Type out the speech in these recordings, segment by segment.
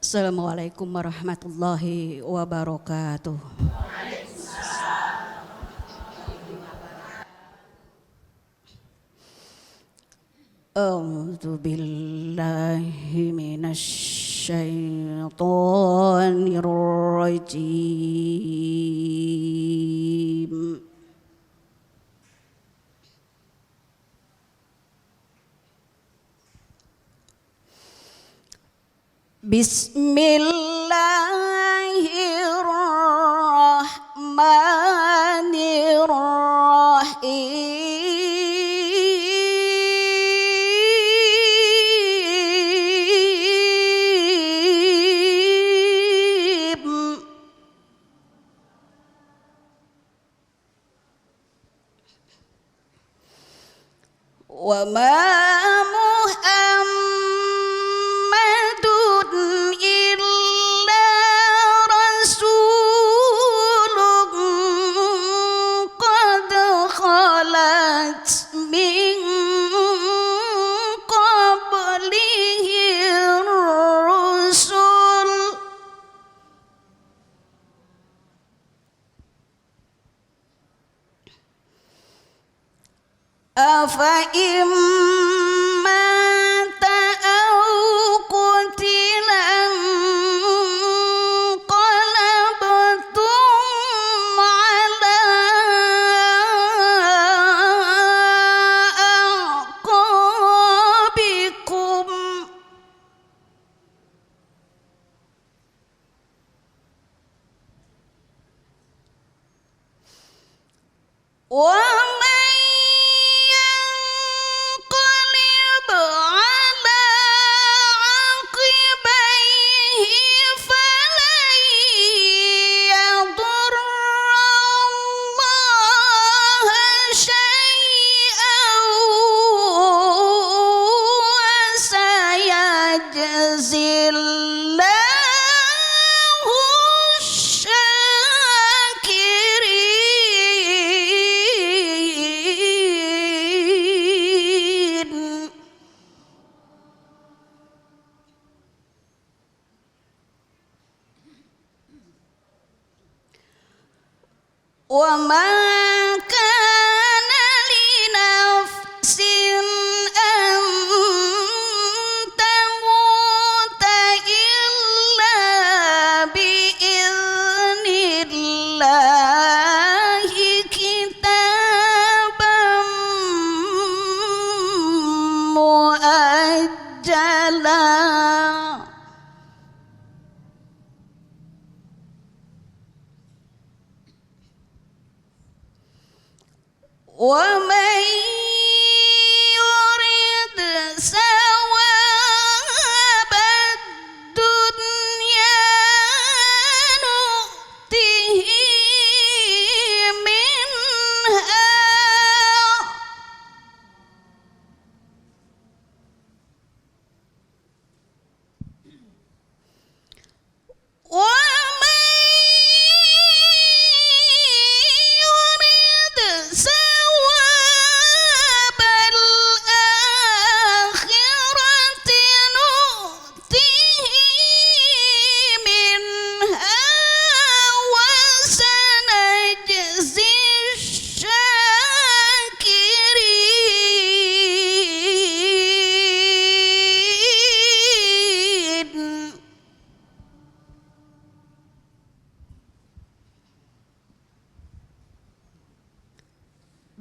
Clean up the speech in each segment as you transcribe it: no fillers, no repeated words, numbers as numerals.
Assalamualaikum warahmatullahi wabarakatuh. A'udzu billahi minasy syaithanir rajim. Bismillahirrahmanirrahim. Wa ma Afa mata au qutilan qalabtum ala aqabikum wa wa ma kana li nafsin an tamuta illa bi idnillahi kitaban muajjala. ومن يرد ثواب الدنيا نؤته منها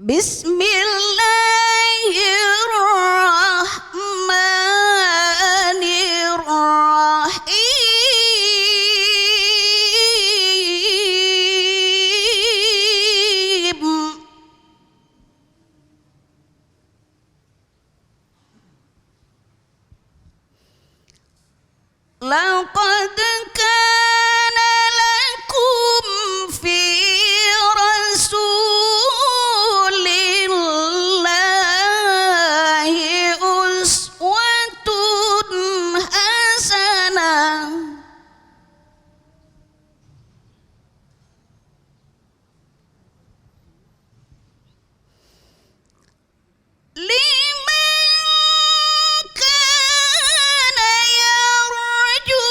Bismillahirrahmanirrahim. Laqad kana lakum fi rasulillahi uswatun hasanah liman kana yarju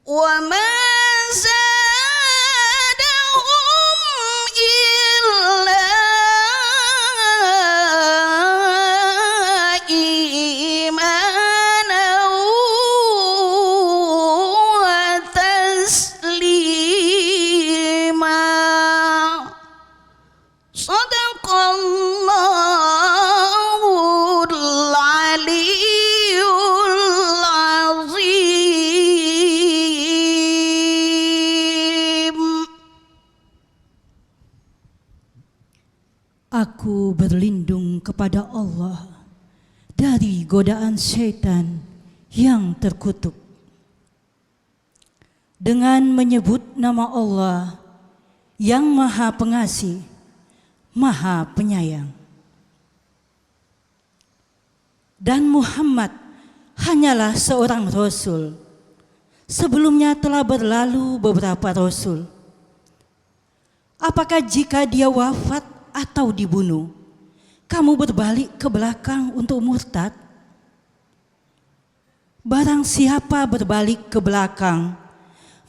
وما زادهم إلا إيمانا وتسليما صدق الله العلي العظيم. Aku berlindung kepada Allah dari godaan syaitan yang terkutuk. Dengan menyebut nama Allah yang Maha Pengasih, Maha Penyayang. Dan Muhammad hanyalah seorang Rasul. Sebelumnya telah berlalu beberapa Rasul. Apakah jika dia wafat atau dibunuh, kamu berbalik ke belakang untuk murtad? Barang siapa berbalik ke belakang,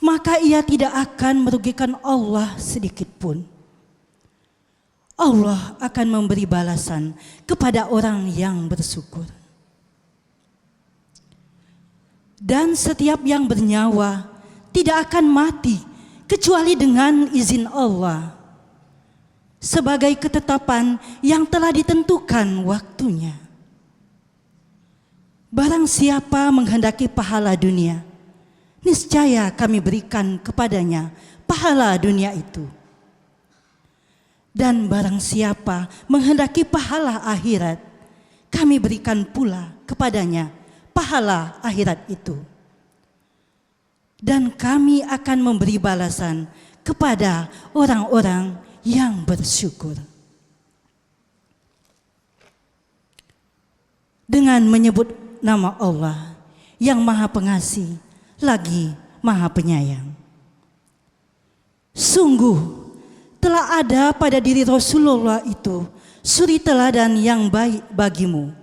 maka ia tidak akan merugikan Allah sedikit pun. Allah akan memberi balasan kepada orang yang bersyukur. Dan setiap yang bernyawa tidak akan mati kecuali dengan izin Allah, sebagai ketetapan yang telah ditentukan waktunya. Barang siapa menghendaki pahala dunia, niscaya kami berikan kepadanya pahala dunia itu. Dan barang siapa menghendaki pahala akhirat, kami berikan pula kepadanya pahala akhirat itu. Dan kami akan memberi balasan kepada orang-orang yang bersyukur. Dengan menyebut nama Allah yang Maha Pengasih lagi Maha Penyayang. Sungguh telah ada pada diri Rasulullah itu suri teladan yang baik bagimu,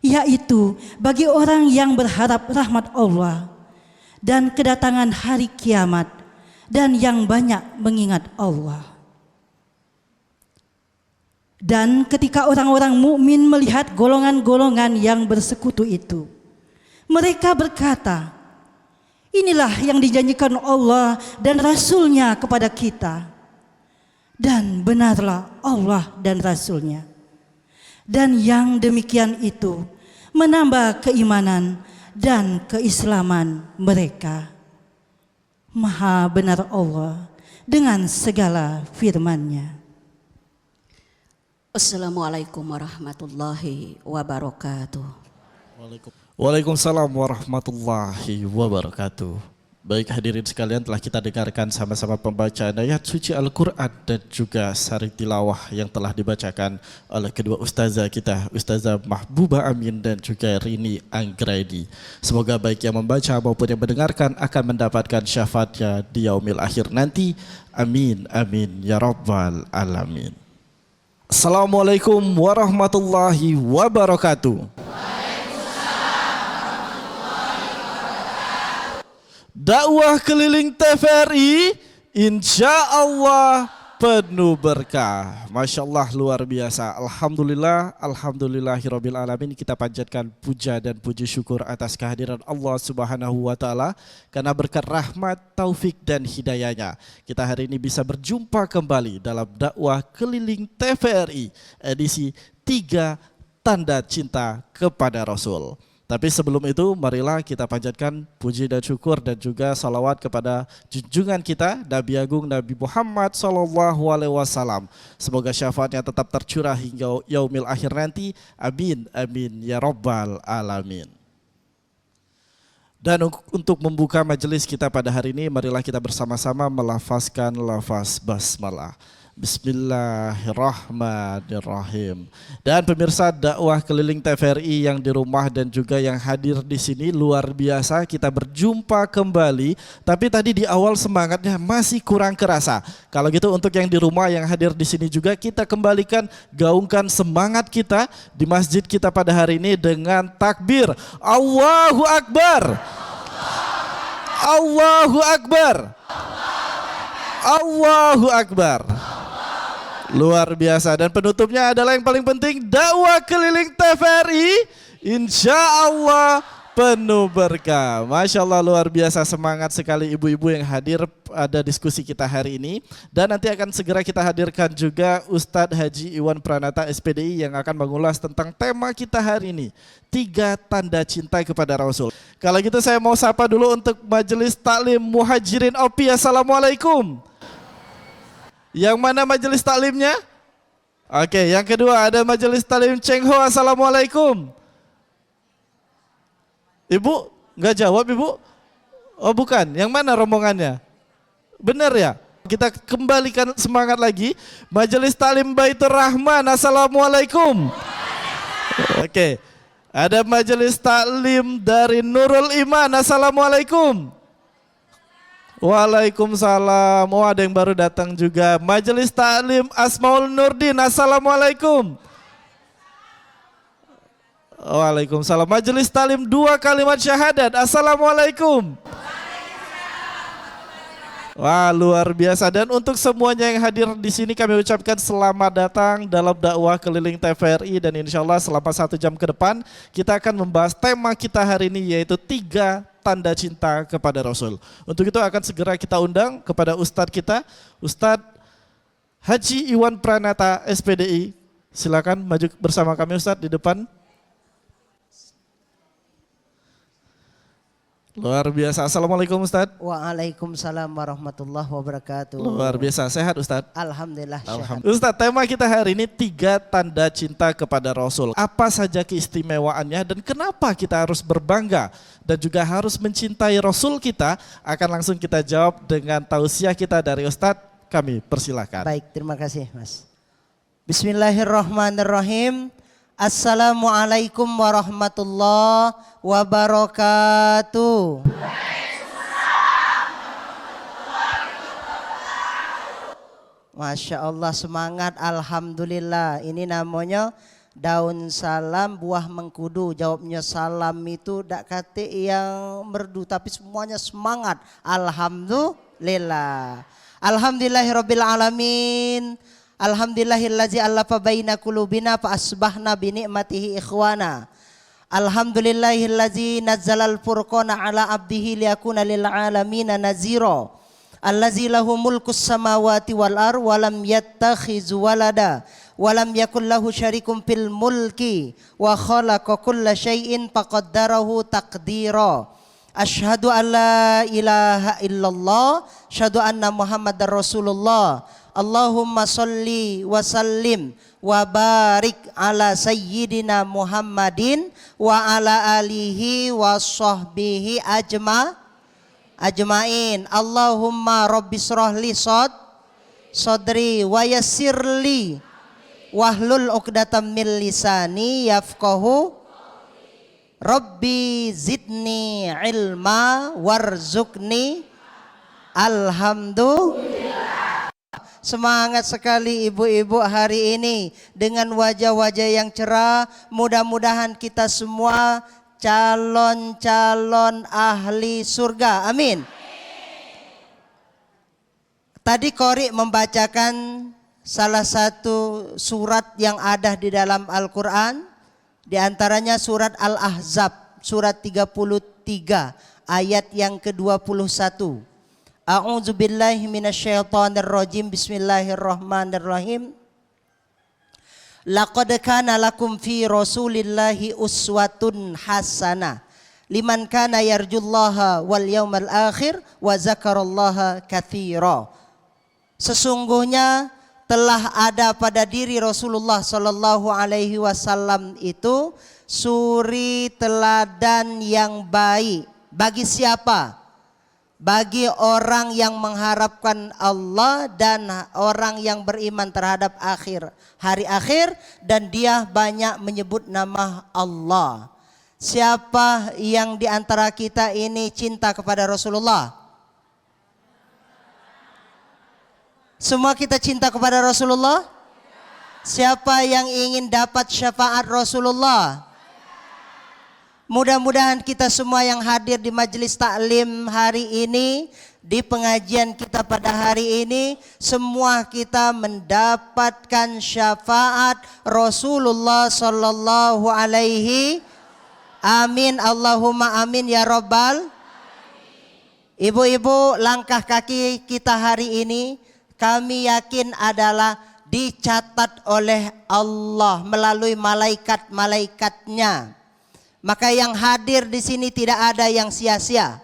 yaitu bagi orang yang berharap rahmat Allah dan kedatangan hari kiamat dan yang banyak mengingat Allah. Dan ketika orang-orang mukmin melihat golongan-golongan yang bersekutu itu, mereka berkata, inilah yang dijanjikan Allah dan Rasul-Nya kepada kita. Dan benarlah Allah dan Rasul-Nya. Dan yang demikian itu menambah keimanan dan keislaman mereka. Maha benar Allah dengan segala firman-Nya. Assalamualaikum warahmatullahi wabarakatuh. Waalaikumsalam warahmatullahi wabarakatuh. Baik hadirin sekalian, telah kita dengarkan sama-sama pembacaan ayat suci Al-Quran dan juga sari tilawah yang telah dibacakan oleh kedua ustazah kita, Ustazah Mahbubah Amin dan juga Rini Anggraini. Semoga baik yang membaca maupun yang mendengarkan akan mendapatkan syafaatnya di yaumil akhir nanti. Amin, amin, ya rabbal alamin. Assalamualaikum warahmatullahi wabarakatuh. Dakwah keliling TVRI insya Allah penuh berkah. Masya Allah, luar biasa. Alhamdulillah, alhamdulillahirabbil alamin. Kita panjatkan puja dan puji syukur atas kehadiran Allah Subhanahu wa taala, karena berkat rahmat, taufik dan hidayahnya kita hari ini bisa berjumpa kembali dalam dakwah keliling TVRI edisi 3 Tanda Cinta kepada Rasul. Tapi sebelum itu, marilah kita panjatkan puji dan syukur dan juga salawat kepada junjungan kita Nabi Agung Nabi Muhammad SAW. Semoga syafaatnya tetap tercurah hingga yaumil akhir nanti. Amin, amin, ya rabbal alamin. Dan untuk membuka majelis kita pada hari ini, marilah kita bersama-sama melafazkan lafaz basmalah. Bismillahirrahmanirrahim. Dan pemirsa dakwah keliling TVRI yang di rumah dan juga yang hadir di sini, luar biasa kita berjumpa kembali. Tapi tadi di awal semangatnya masih kurang kerasa. Kalau gitu untuk yang di rumah yang hadir di sini juga, kita kembalikan, gaungkan semangat kita di masjid kita pada hari ini dengan takbir Allahu Akbar. Allahu Akbar. Allahu Akbar. Luar biasa. Dan penutupnya adalah yang paling penting, dakwah keliling TVRI insya Allah penuh berkah. Masya Allah, luar biasa, semangat sekali ibu-ibu yang hadir pada diskusi kita hari ini. Dan nanti akan segera kita hadirkan juga Ustadz Haji Iwan Pranata SPDI yang akan mengulas tentang tema kita hari ini, 3 tanda cinta kepada Rasul. Kalau gitu saya mau sapa dulu untuk Majelis Taklim Muhajirin OPI. Assalamualaikum. Yang mana majelis taklimnya? Oke, yang kedua ada Majelis Taklim Cheng Ho. Assalamualaikum. Ibu, nggak jawab ibu? Oh bukan, yang mana rombongannya? Benar ya? Kita kembalikan semangat lagi. Majelis Taklim Baitur Rahman. Assalamualaikum. Oke, ada Majelis Taklim dari Nurul Iman. Assalamualaikum. Waalaikumsalam. Oh ada yang baru datang juga. Majelis Taklim Asmaul Nurdin. Assalamualaikum. Waalaikumsalam. Majelis Taklim 2 kalimat syahadat. Assalamualaikum. Wah luar biasa. Dan untuk semuanya yang hadir di sini kami ucapkan selamat datang dalam dakwah keliling TVRI. Dan insya Allah selama 1 jam ke depan kita akan membahas tema kita hari ini, yaitu 3 tanda cinta kepada Rasul. Untuk itu akan segera kita undang kepada Ustadz kita, Ustadz Haji Iwan Pranata SPDI. Silakan maju bersama kami Ustadz di depan. Luar biasa. Assalamualaikum Ustadz. Waalaikumsalam warahmatullahi wabarakatuh. Luar biasa. Sehat Ustadz? Alhamdulillah sehat. Ustadz, tema kita hari ini 3 tanda cinta kepada Rasul. Apa saja keistimewaannya dan kenapa kita harus berbangga dan juga harus mencintai Rasul kita? Akan langsung kita jawab dengan tausiah kita dari Ustadz. Kami persilakan. Baik, terima kasih Mas. Bismillahirrahmanirrahim. Assalamualaikum warahmatullahi wabarakatuh. Masya Allah, semangat, alhamdulillah. Ini namanya daun salam buah mengkudu. Jawabnya salam itu tak kata yang merdu, tapi semuanya semangat. Alhamdulillah. Alhamdulillahirabbil alamin. Alhamdulillahillazi allafa baina qulubina fa asbahna bi ni'matihi ikhwana. Alhamdulillahillazi nazzalal furqana ala abdihi liyakuna lil alamina nazira. Allazi lahu mulkus samawati wal ar wa lam yattakhiz walada wa lam yakul lahu syarikum fil mulki wa khalaqa kulla syai'in faqaddarahu taqdira. Asyhadu an la ilaha illallah, asyhadu anna Muhammadar Rasulullah. Allahumma salli wa sallim wa barik ala sayyidina Muhammadin wa ala alihi wa sahbihi ajmain. Allahumma rabbi srahli sadri wa yassirli wahlul uqdatam min lisani yafqahu. Rabbi zidni ilma warzuqni. Alhamdulillah. Semangat sekali ibu-ibu hari ini dengan wajah-wajah yang cerah. Mudah-mudahan kita semua calon-calon ahli surga. Amin. Tadi Qori membacakan salah satu surat yang ada di dalam Al-Quran. Di antaranya surat Al-Ahzab, surat 33 ayat yang ke-21. A'udzu billahi minasyaitonir rajim. Bismillahirrahmanirrahim. Laqad kana lakum fi Rasulillahi uswatun hasanah liman kana yarjullaha wal yaumal akhir wa zakarallaha katsira. Sesungguhnya telah ada pada diri Rasulullah sallallahu alaihi wasallam itu suri teladan yang baik. Bagi siapa? Bagi orang yang mengharapkan Allah dan orang yang beriman terhadap hari akhir, dan dia banyak menyebut nama Allah. Siapa yang di antara kita ini cinta kepada Rasulullah? Semua kita cinta kepada Rasulullah? Siapa yang ingin dapat syafaat Rasulullah? Mudah-mudahan kita semua yang hadir di majelis taklim hari ini, di pengajian kita pada hari ini, semua kita mendapatkan syafaat Rasulullah sallallahu alaihi. Amin, Allahumma amin ya rabbal. Ibu-ibu, langkah kaki kita hari ini kami yakin adalah dicatat oleh Allah melalui malaikat-malaikatnya. Maka yang hadir di sini tidak ada yang sia-sia.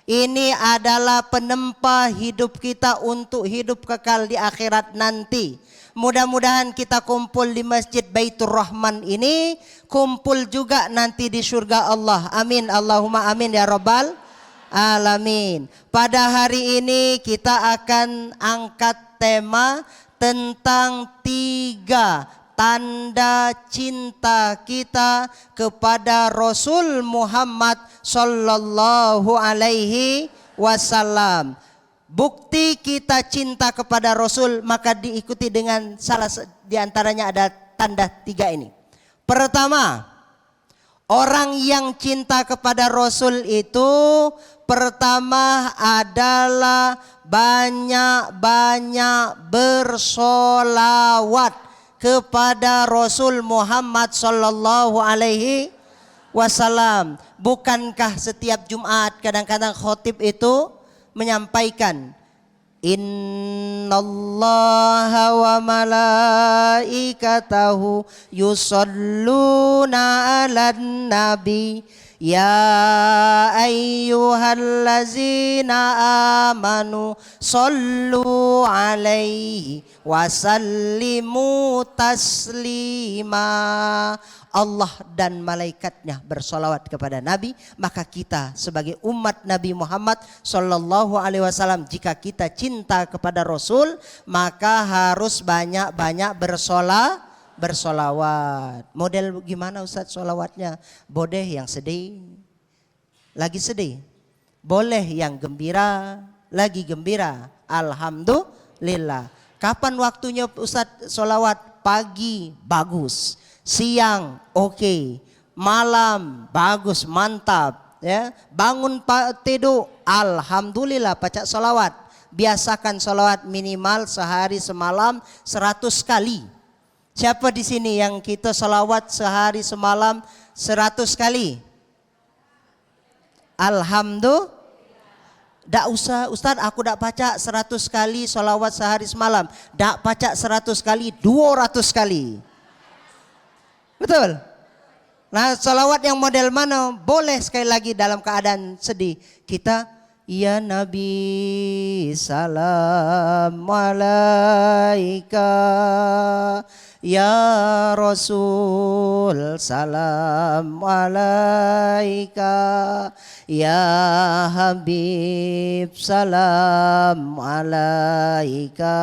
Ini adalah penempa hidup kita untuk hidup kekal di akhirat nanti. Mudah-mudahan kita kumpul di Masjid Baitur Rahman ini, kumpul juga nanti di surga Allah. Amin, Allahumma amin ya rabbal alamin. Pada hari ini kita akan angkat tema tentang 3 tanda cinta kita kepada Rasul Muhammad sallallahu alaihi wasallam. Bukti kita cinta kepada Rasul maka diikuti dengan salah di antaranya ada tanda 3 ini. Pertama, orang yang cinta kepada Rasul itu pertama adalah banyak-banyak bersolawat kepada Rasul Muhammad sallallahu alaihi wasallam. Bukankah setiap Jumat kadang-kadang khotib itu menyampaikan Innallaha wa malaikatahu yusalluna 'alan nabi ya ayyuhallazina amanu sallu alaihi wasallimu taslima. Allah dan malaikatnya bersolawat kepada Nabi, maka kita sebagai umat Nabi Muhammad sallallahu alaihi wasallam, jika kita cinta kepada Rasul maka harus banyak-banyak bersolawat. Model gimana Ustaz solawatnya? Boleh yang sedih, lagi sedih. Boleh yang gembira, lagi gembira. Alhamdulillah. Kapan waktunya Ustaz solawat? Pagi bagus, siang oke, malam bagus mantap, ya. Bangun tidur alhamdulillah baca solawat. Biasakan solawat minimal sehari semalam 100 kali. Siapa di sini yang kita salawat sehari semalam 100 kali? Alhamdulillah. Dak usah Ustaz, aku dak baca 100 kali salawat sehari semalam. Dak baca 100 kali, 200 kali. Betul? Nah, salawat yang model mana? Boleh sekali lagi dalam keadaan sedih. Kita, ya Nabi salam alaika, ya Rasul salam alaika, ya Habib salam alaika,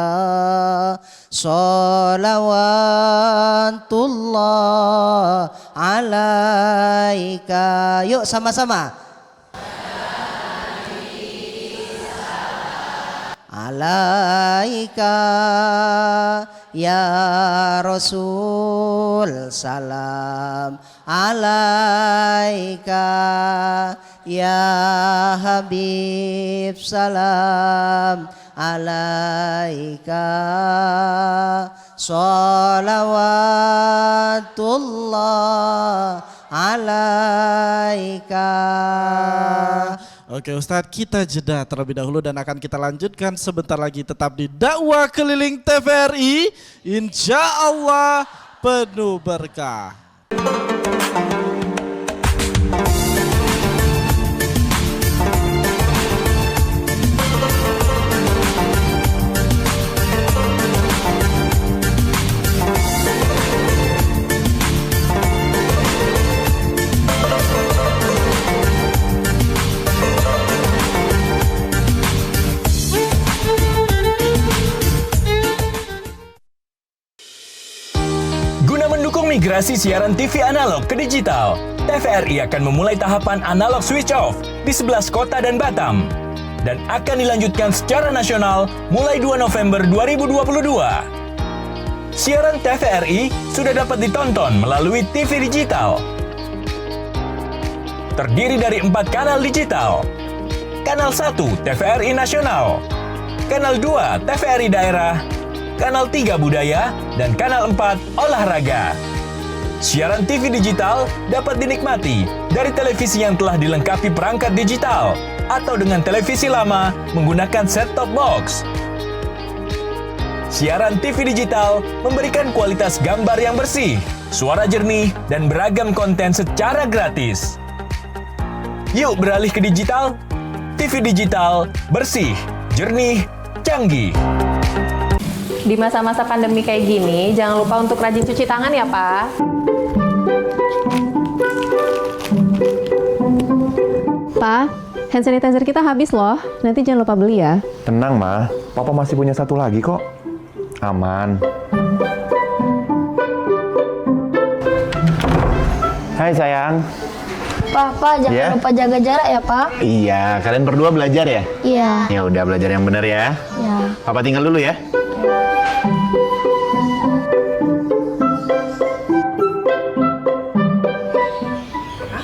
salawatullah alaika. Yuk sama-sama. Alaika ya Rasul salam alaika, ya Habib salam alaika, salawatullah alaika. Oke Ustadz, kita jeda terlebih dahulu dan akan kita lanjutkan sebentar lagi tetap di Dakwah Keliling TVRI. Insya Allah penuh berkah. Migrasi siaran TV analog ke digital, TVRI akan memulai tahapan analog switch off di 11 kota dan Batam dan akan dilanjutkan secara nasional mulai 2 November 2022. Siaran TVRI sudah dapat ditonton melalui TV digital. terdiri dari 4 kanal digital. Kanal 1 TVRI Nasional, Kanal 2 TVRI Daerah, Kanal 3 Budaya, dan Kanal 4 Olahraga. Siaran TV digital dapat dinikmati dari televisi yang telah dilengkapi perangkat digital atau dengan televisi lama menggunakan set-top box. Siaran TV digital memberikan kualitas gambar yang bersih, suara jernih, dan beragam konten secara gratis. Yuk beralih ke digital. TV digital bersih, jernih, canggih. Di masa-masa pandemi kayak gini, jangan lupa untuk rajin cuci tangan ya, Pak. Pak, hand sanitizer kita habis loh. Nanti jangan lupa beli ya. Tenang, Ma. Papa masih punya satu lagi kok. Aman. Hai, sayang. Papa, jangan Ya? lupa jaga jarak ya, Pak. Iya, kalian berdua belajar ya? Iya. Ya udah, belajar yang benar ya. Ya. Papa tinggal dulu ya.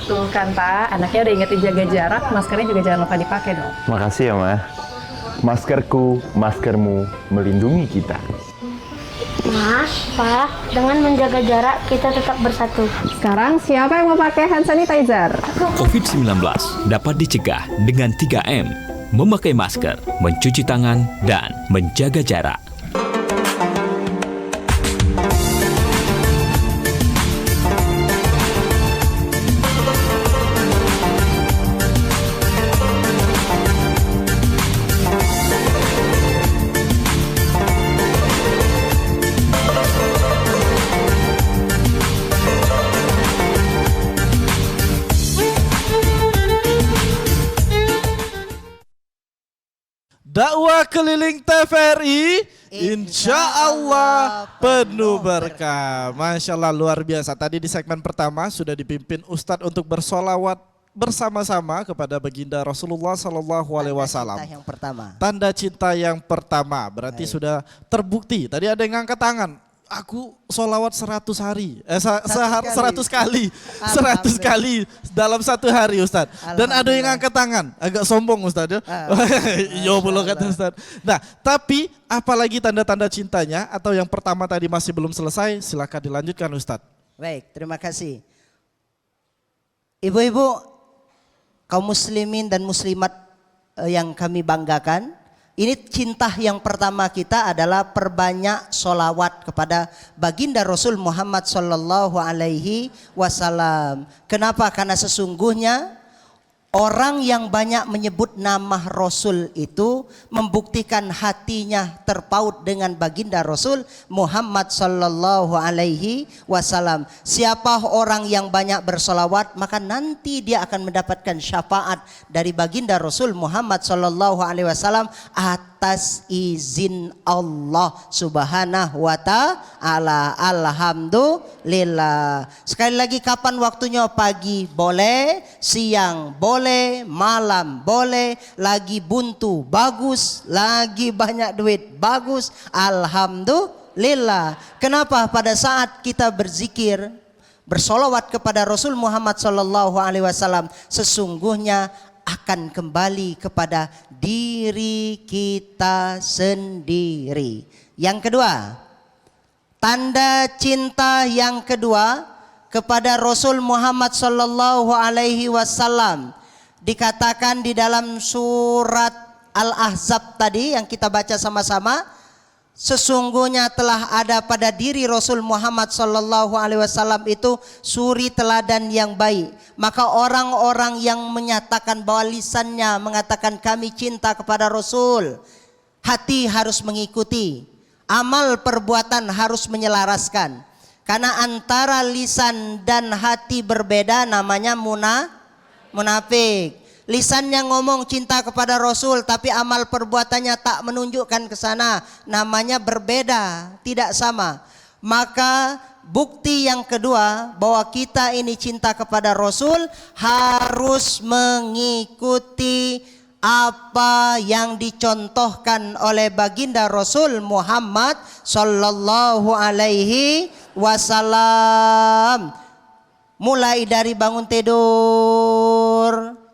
Tuh kan, Pak. Anaknya udah ingetin jaga jarak, maskernya juga jangan lupa dipakai dong. Makasih ya, Ma. Maskerku, maskermu melindungi kita. Mas, Pak, dengan menjaga jarak kita tetap bersatu. Sekarang siapa yang mau pakai hand sanitizer? COVID-19 dapat dicegah dengan 3M, memakai masker, mencuci tangan, dan menjaga jarak. Dakwah keliling TVRI, insya Allah penuh berkah. Masya Allah, luar biasa. Tadi di segmen pertama sudah dipimpin Ustadz untuk bersolawat bersama-sama kepada baginda Rasulullah Sallallahu Alaihi Wasallam. Tanda cinta yang pertama. Tanda cinta yang pertama berarti sudah terbukti. Tadi ada yang ngangkat tangan. Aku solawat 100 hari, 100 kali, 100 kali dalam satu hari, Ustadz. Dan ada yang angkat tangan, agak sombong, Ustadz ya. Yo belum kata Ustadz. Nah, tapi apalagi tanda-tanda cintanya atau yang pertama tadi masih belum selesai, silakan dilanjutkan, Ustadz. Baik, terima kasih. Ibu-ibu, kaum muslimin dan muslimat yang kami banggakan, ini cinta yang pertama kita adalah perbanyak solawat kepada baginda Rasul Muhammad Sallallahu Alaihi Wasallam. Kenapa? Karena sesungguhnya orang yang banyak menyebut nama Rasul itu membuktikan hatinya terpaut dengan baginda Rasul Muhammad Sallallahu Alaihi Wasallam. Siapa orang yang banyak bersolawat, maka nanti dia akan mendapatkan syafaat dari baginda Rasul Muhammad Sallallahu Alaihi Wasallam atas izin Allah Subhanahu wa Ta'ala. Alhamdulillah. Sekali lagi, kapan waktunya? Pagi boleh, siang boleh, malam boleh, lagi buntu bagus, lagi banyak duit bagus. Alhamdulillah. Kenapa? Pada saat kita berzikir, bersolawat kepada Rasul Muhammad Sallallahu Alaihi Wasallam, sesungguhnya akan kembali kepada diri kita sendiri. Yang kedua, tanda cinta yang kedua kepada Rasul Muhammad Sallallahu Alaihi Wasallam dikatakan di dalam surat Al-Ahzab tadi yang kita baca sama-sama, sesungguhnya telah ada pada diri Rasul Muhammad Sallallahu Alaihi Wasallam itu suri teladan yang baik. Maka orang-orang yang menyatakan bahwa lisannya mengatakan kami cinta kepada Rasul, hati harus mengikuti, amal perbuatan harus menyelaraskan. Karena antara lisan dan hati berbeda, namanya munafik. Lisannya ngomong cinta kepada Rasul, tapi amal perbuatannya tak menunjukkan ke sana, namanya berbeda, tidak sama. Maka bukti yang kedua bahwa kita ini cinta kepada Rasul harus mengikuti apa yang dicontohkan oleh baginda Rasul Muhammad Sallallahu Alaihi Wasallam. Mulai dari bangun tidur,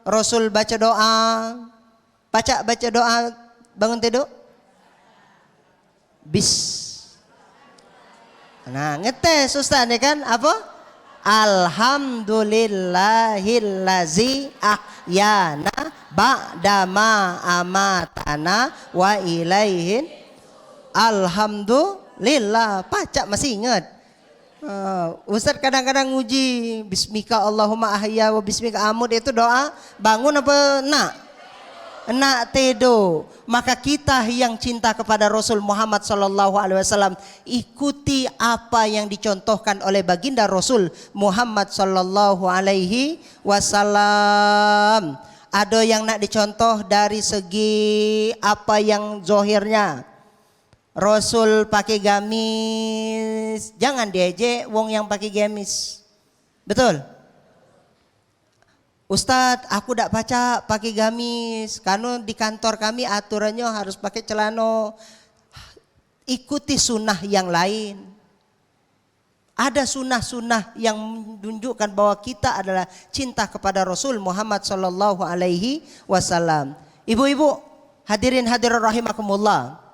Rasul baca doa. Baca doa bangun tidur. Nah, ngetes Ustaz ya kan? Apa? Alhamdulillahillazi ahyana ba'dama amatana wa ilaihin. Alhamdulillah. Baca masih ingat. Ustaz kadang-kadang nguji bismika Allahumma ahya wa bismika amut, itu doa bangun apa nak tidur. Maka kita yang cinta kepada Rasul Muhammad SAW, ikuti apa yang dicontohkan oleh baginda Rasul Muhammad SAW. Ada yang nak dicontoh dari segi apa yang zohirnya. Rasul pakai gamis, jangan diejek wong yang pakai gamis. Betul? Ustadz, aku tidak baca pakai gamis, karena di kantor kami aturannya harus pakai celana. Ikuti sunnah yang lain. Ada sunnah-sunnah yang menunjukkan bahwa kita adalah cinta kepada Rasul Muhammad SAW. Ibu-ibu, hadirin hadirat rahimakumullah.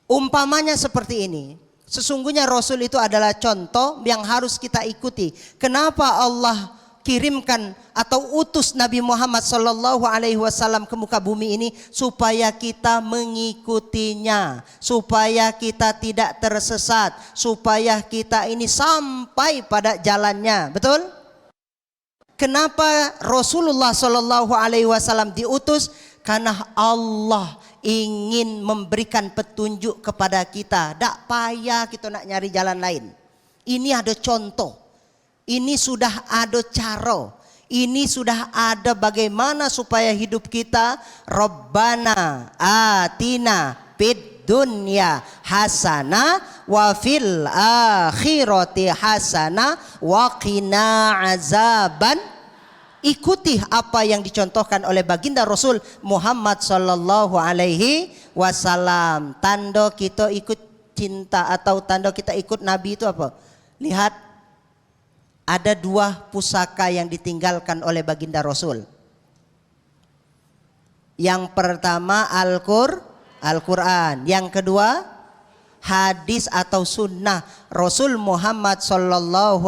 Umpamanya seperti ini. Sesungguhnya Rasul itu adalah contoh yang harus kita ikuti. Kenapa Allah kirimkan atau utus Nabi Muhammad SAW ke muka bumi ini? Supaya kita mengikutinya, supaya kita tidak tersesat, supaya kita ini sampai pada jalannya. Betul? Kenapa Rasulullah SAW diutus? Karena Allah ingin memberikan petunjuk kepada kita. Tak payah kita nak nyari jalan lain. Ini ada contoh. Ini sudah ada cara. Ini sudah ada bagaimana supaya hidup kita. Rabbana atina fid dunya hasanah wa fil akhirati hasanah wa qina azaban. Ikuti apa yang dicontohkan oleh baginda Rasul Muhammad SAW. Tanda kita ikut cinta atau tanda kita ikut Nabi itu apa? Lihat. Ada 2 pusaka yang ditinggalkan oleh baginda Rasul. Yang pertama Al-Quran. Yang kedua hadis atau sunnah Rasul Muhammad SAW.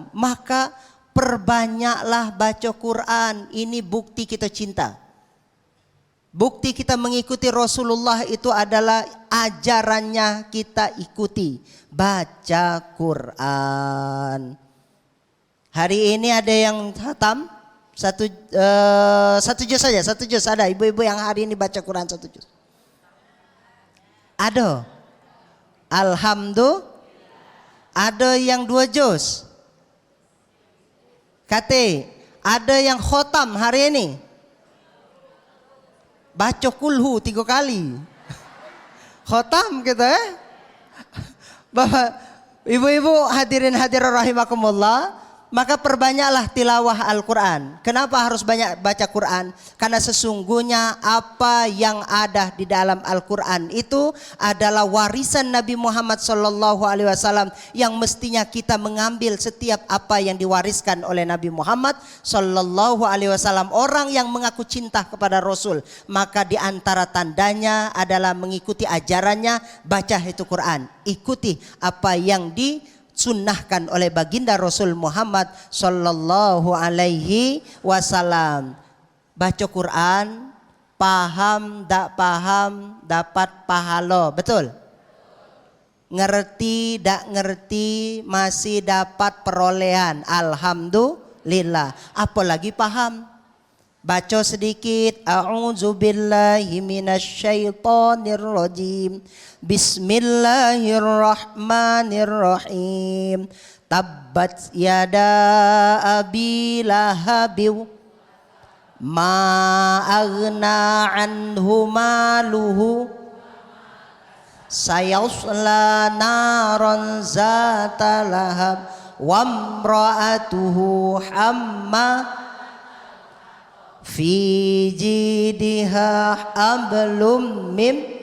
Maka perbanyaklah baca Quran. Ini bukti kita cinta. Bukti kita mengikuti Rasulullah itu adalah ajarannya kita ikuti. Baca Quran. Hari ini ada yang khatam satu juz saja, 1 juz. Ada ibu-ibu yang hari ini baca Quran 1 juz? Ada. Alhamdulillah. Ada yang 2 juz. Kate, ada yang khotam hari ini? Baca kulhu 3 kali. Khotam kita Bapak, ibu-ibu hadirin hadirat rahimakumullah. Maka perbanyaklah tilawah Al-Quran. Kenapa harus banyak baca Quran? Karena sesungguhnya apa yang ada di dalam Al-Quran itu adalah warisan Nabi Muhammad SAW yang mestinya kita mengambil setiap apa yang diwariskan oleh Nabi Muhammad SAW. Orang yang mengaku cinta kepada Rasul, maka di antara tandanya adalah mengikuti ajarannya, baca itu Quran. Ikuti apa yang disunnahkan oleh baginda Rasul Muhammad sallallahu alaihi wasallam. Baca Quran, paham tak paham dapat pahala, betul? Ngerti tak ngerti masih dapat perolehan, alhamdulillah. Apalagi paham. Baca sedikit. A'udzubillahi minasyaitonirrajim. Bismillahirrahmanirrahim. Tabbat yada abi lahabiw ma aghna anhu maluhu sayasla naran zata lahab wa imra'atuhu hamma fi jidha ablum mim.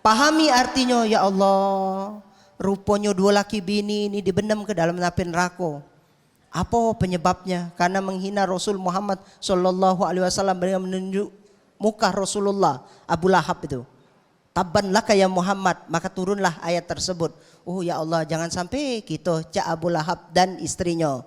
Pahami artinya ya Allah. Rupanya 2 laki bini ini dibenam ke dalam api neraka. Apa penyebabnya? Karena menghina Rasul Muhammad sallallahu alaihi wasallam dengan menunjuk muka Rasulullah. Abu Lahab itu. Tabban laka ya Muhammad, maka turunlah ayat tersebut. Oh ya Allah, jangan sampai kita cak Abu Lahab dan istrinya.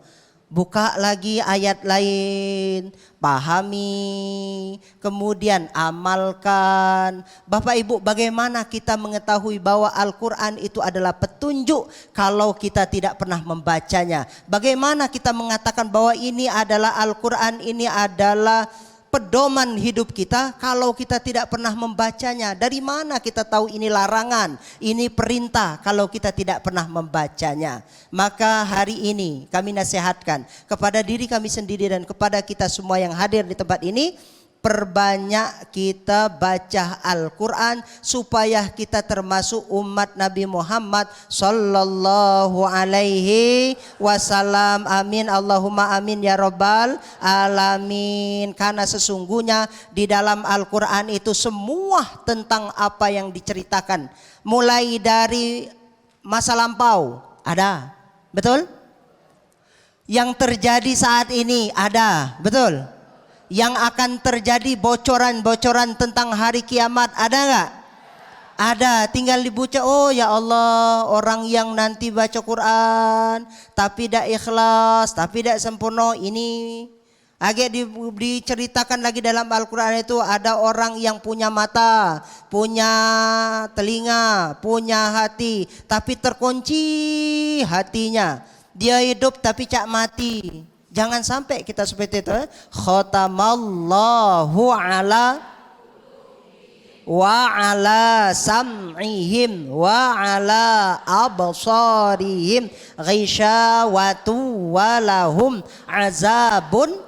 Buka lagi ayat lain, pahami, kemudian amalkan. Bapak Ibu, bagaimana kita mengetahui bahwa Al-Quran itu adalah petunjuk kalau kita tidak pernah membacanya? Bagaimana kita mengatakan bahwa ini adalah Al-Quran, ini adalah pedoman hidup kita kalau kita tidak pernah membacanya? Dari mana kita tahu ini larangan, ini perintah kalau kita tidak pernah membacanya? Maka hari ini kami nasihatkan kepada diri kami sendiri dan kepada kita semua yang hadir di tempat ini, perbanyak kita baca Al-Quran supaya kita termasuk umat Nabi Muhammad sallallahu alaihi wasallam. Amin, Allahumma amin ya rabbal alamin. Karena sesungguhnya di dalam Al-Quran itu semua tentang apa yang diceritakan, mulai dari masa lampau ada, betul? Yang terjadi saat ini ada, betul? Yang akan terjadi bocoran-bocoran tentang hari kiamat ada nggak? Ada, tinggal dibaca. Oh ya Allah, orang yang nanti baca Quran tapi tidak ikhlas, tapi tidak sempurna, ini agak diceritakan lagi dalam Al-Quran itu ada orang yang punya mata, punya telinga, punya hati, tapi terkunci hatinya. Dia hidup tapi cak mati. Jangan sampai kita seperti itu. Khatamallahu ala wa ala sam'ihim wa ala absarihim ghishawatu wa lahum azabun.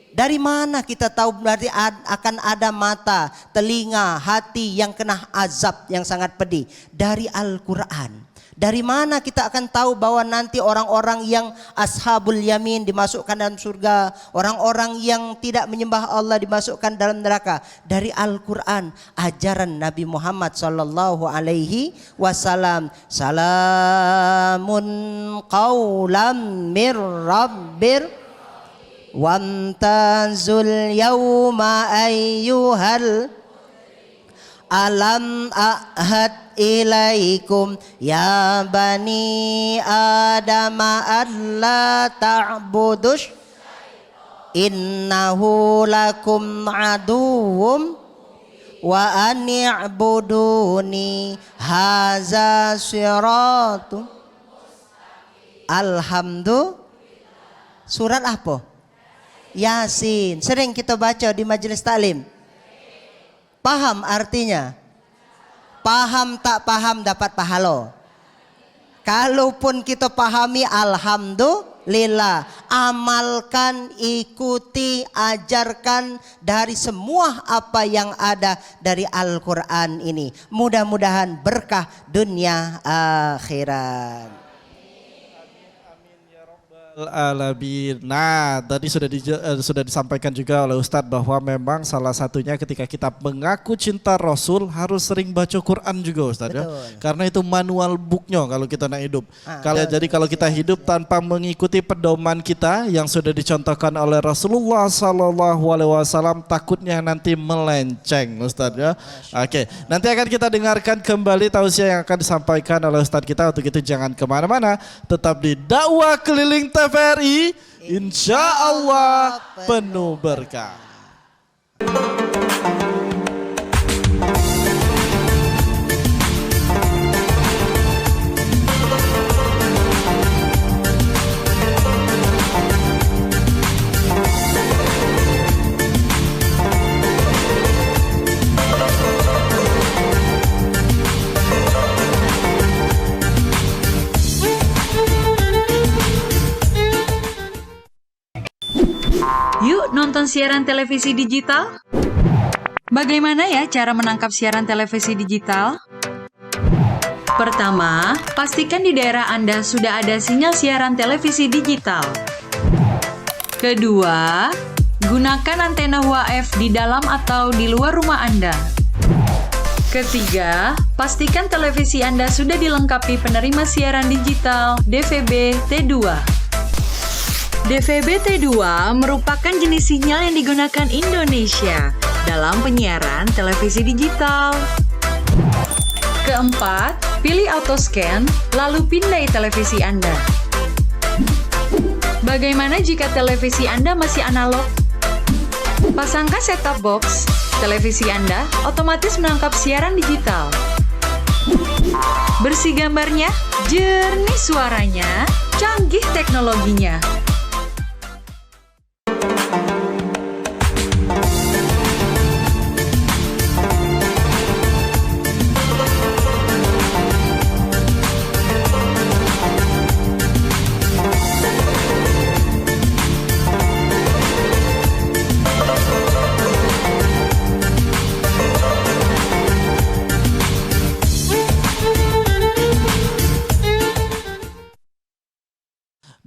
Dari mana kita tahu berarti akan ada mata, telinga, hati yang kena azab yang sangat pedih? Dari Al-Quran. Dari mana kita akan tahu bahwa nanti orang-orang yang ashabul yamin dimasukkan dalam surga, orang-orang yang tidak menyembah Allah dimasukkan dalam neraka? Dari Al-Quran, ajaran Nabi Muhammad sallallahu alaihi wasallam. Salamun qawlam mir rabbir wamtazul yawma ayyuhal alam ahad ilaikum ya bani adama alla ta'budush innahu lakum aduwwum wa ani'buduni haza siratum. Alhamdulillah. Surat apa? Yasin. Sering kita baca di majelis taklim. Paham artinya? Paham tak paham dapat pahala. Kalaupun kita pahami, alhamdulillah. Amalkan, ikuti, ajarkan dari semua apa yang ada dari Al-Quran ini. Mudah-mudahan berkah dunia akhirat. Alamin. Nah, tadi sudah disampaikan juga oleh Ustadz bahwa memang salah satunya ketika kita mengaku cinta Rasul harus sering baca Quran juga, Ustadz ya. Karena itu manual booknya kalau kita nak hidup. Jadi kalau kita hidup tanpa mengikuti pedoman kita yang sudah dicontohkan oleh Rasulullah Sallallahu Alaihi Wasallam, takutnya nanti melenceng, Ustadz ya. Oke, nanti akan kita dengarkan kembali tausiah yang akan disampaikan oleh Ustadz kita. Untuk itu jangan kemana-mana, tetap di Dakwah Keliling TVRI, insya Allah penuh berkah. Yuk nonton siaran televisi digital. Bagaimana ya cara menangkap siaran televisi digital? Pertama, pastikan di daerah Anda sudah ada sinyal siaran televisi digital. Kedua, gunakan antena UHF di dalam atau di luar rumah Anda. Ketiga, pastikan televisi Anda sudah dilengkapi penerima siaran digital DVB T2. DVB-T2 merupakan jenis sinyal yang digunakan Indonesia dalam penyiaran televisi digital. Keempat, pilih autoscan, lalu pindai televisi Anda. Bagaimana jika televisi Anda masih analog? Pasangkan set-top box, televisi Anda otomatis menangkap siaran digital. Bersih gambarnya, jernih suaranya, canggih teknologinya.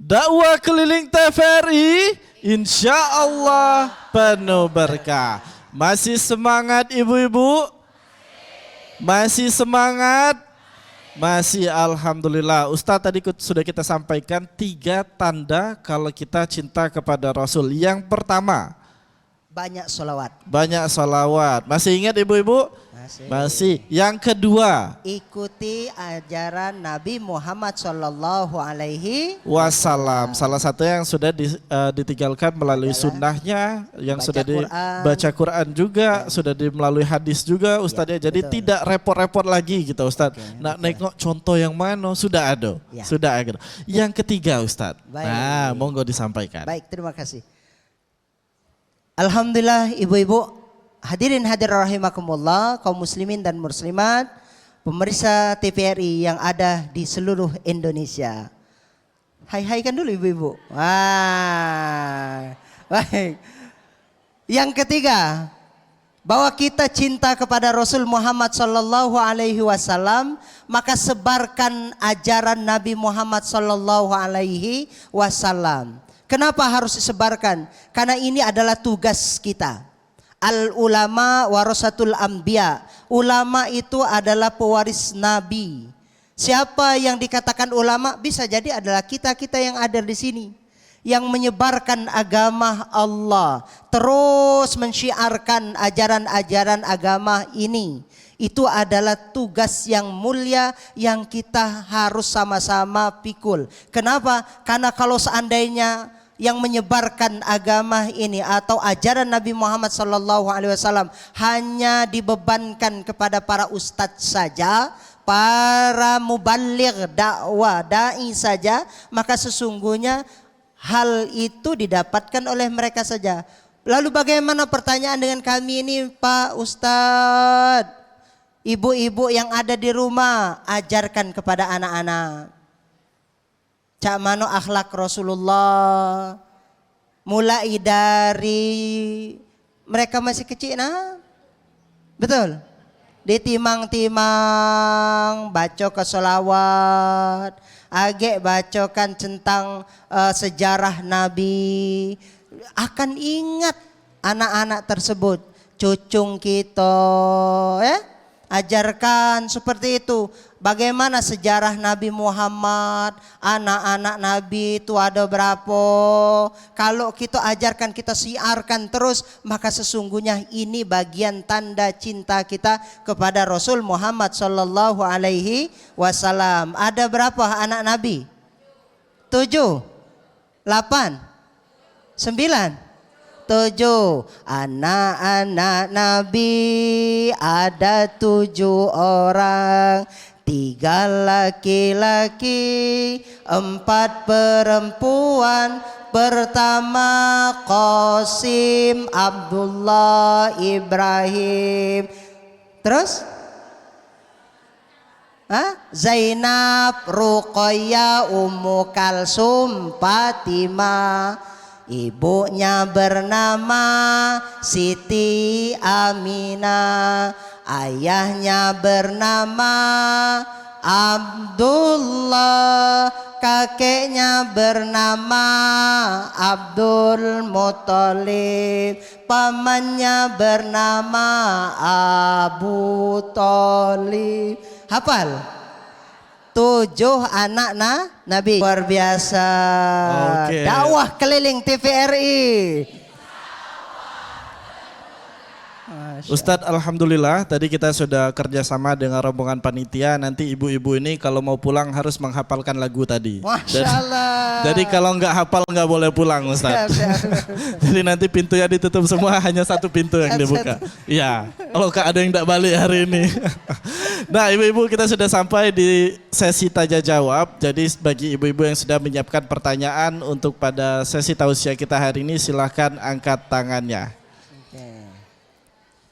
Dakwah keliling TVRI, insya Allah penuh berkah. Masih semangat ibu-ibu? Masih semangat? Masih, alhamdulillah. Ustadz tadi sudah kita sampaikan 3 tanda kalau kita cinta kepada Rasul. Yang pertama, Banyak sholawat. banyak salawat. Masih ingat ibu-ibu? Masih. Yang kedua, Ikuti ajaran Nabi Muhammad Sallallahu Alaihi wassalam. Salah satu yang sudah ditinggalkan melalui sunnahnya, yang Baca sudah Quran. dibaca Quran juga, sudah melalui hadis juga Ustadz ya. Jadi betul. tidak repot-repot lagi gitu Ustadz. Nah, nengok contoh yang mana sudah ada. Ya. Sudah ada. Yang ketiga Ustadz. Baik. Nah, monggo disampaikan. Baik, terima kasih. Alhamdulillah ibu-ibu, hadirin hadirat rahimakumullah, kaum muslimin dan muslimat, pemirsa TVRI yang ada di seluruh Indonesia. Hai-hai kan dulu ibu-ibu. Wah, baik. Yang ketiga, bahwa kita cinta kepada Rasul Muhammad Sallallahu Alaihi Wasallam, maka sebarkan ajaran Nabi Muhammad Sallallahu Alaihi Wasallam. Kenapa harus disebarkan? Karena ini adalah tugas kita. Al ulama warasatul anbiya. Ulama itu adalah pewaris Nabi. Siapa yang dikatakan ulama? Bisa jadi adalah kita-kita yang ada di sini, yang menyebarkan agama Allah, terus mensyiarkan ajaran-ajaran agama ini. Itu adalah tugas yang mulia yang kita harus sama-sama pikul. Kenapa? Karena kalau seandainya yang menyebarkan agama ini atau ajaran Nabi Muhammad SAW hanya dibebankan kepada para ustadz saja, para muballigh dakwah, dai saja, maka sesungguhnya hal itu didapatkan oleh mereka saja. Lalu bagaimana pertanyaan dengan kami ini Pak Ustadz? Ibu-ibu yang ada di rumah, ajarkan kepada anak-anak. Cak mano akhlak Rasulullah. Mulai dari mereka masih kecil, nah, betul. Ditimang-timang, baca ke sholawat, agak bacakan tentang sejarah Nabi. Akan ingat anak-anak tersebut, cucung kita, ya. Ajarkan seperti itu. Bagaimana sejarah Nabi Muhammad, anak-anak Nabi itu ada berapa. Kalau kita ajarkan, kita siarkan terus, maka sesungguhnya ini bagian tanda cinta kita kepada Rasul Muhammad Sallallahu Alaihi Wasallam. Ada berapa anak Nabi? 7, 8, 9, 7. Anak-anak Nabi ada 7 orang, 3 laki-laki, 4 perempuan. Pertama Qasim, Abdullah, Ibrahim. Terus? Zainab, Ruqayyah, Ummu Kalsum, Fatimah. Ibunya bernama Siti Aminah, ayahnya bernama Abdullah, kakeknya bernama Abdul Muthalib, pamannya bernama Abu Thalib. Hafal? 7 anak Nabi. Luar biasa. Oke. Dakwah keliling TVRI. Ustadz, alhamdulillah tadi kita sudah kerjasama dengan rombongan panitia. Nanti ibu-ibu ini kalau mau pulang harus menghafalkan lagu tadi. Masya Allah. Jadi kalau nggak hafal nggak boleh pulang, Ustadz. Jadi nanti pintunya ditutup semua, hanya satu pintu yang dibuka. Iya, kalau ada yang tidak balik hari ini. Nah, ibu-ibu, kita sudah sampai di sesi tanya jawab. Jadi bagi ibu-ibu yang sudah menyiapkan pertanyaan untuk pada sesi tausiah kita hari ini, silahkan angkat tangannya.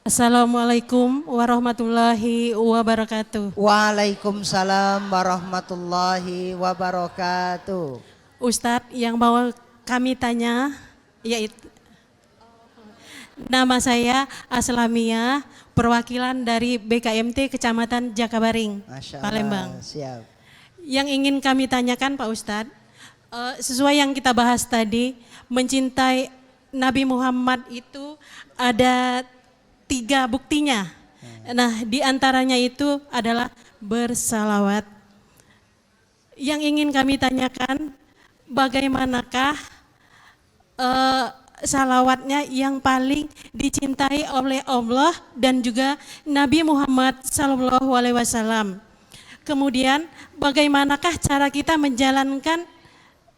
Assalamualaikum warahmatullahi wabarakatuh. Waalaikumsalam warahmatullahi wabarakatuh. Ustadz, yang mau kami tanya yaitu nama saya Aslamia, perwakilan dari BKMT Kecamatan Jakabaring, Palembang. Siap. Yang ingin kami tanyakan Pak Ustadz, sesuai yang kita bahas tadi, mencintai Nabi Muhammad itu ada 3 buktinya. Nah, di antaranya itu adalah bersalawat. Yang ingin kami tanyakan, bagaimanakah salawatnya yang paling dicintai oleh Allah dan juga Nabi Muhammad SAW. Kemudian, bagaimanakah cara kita menjalankan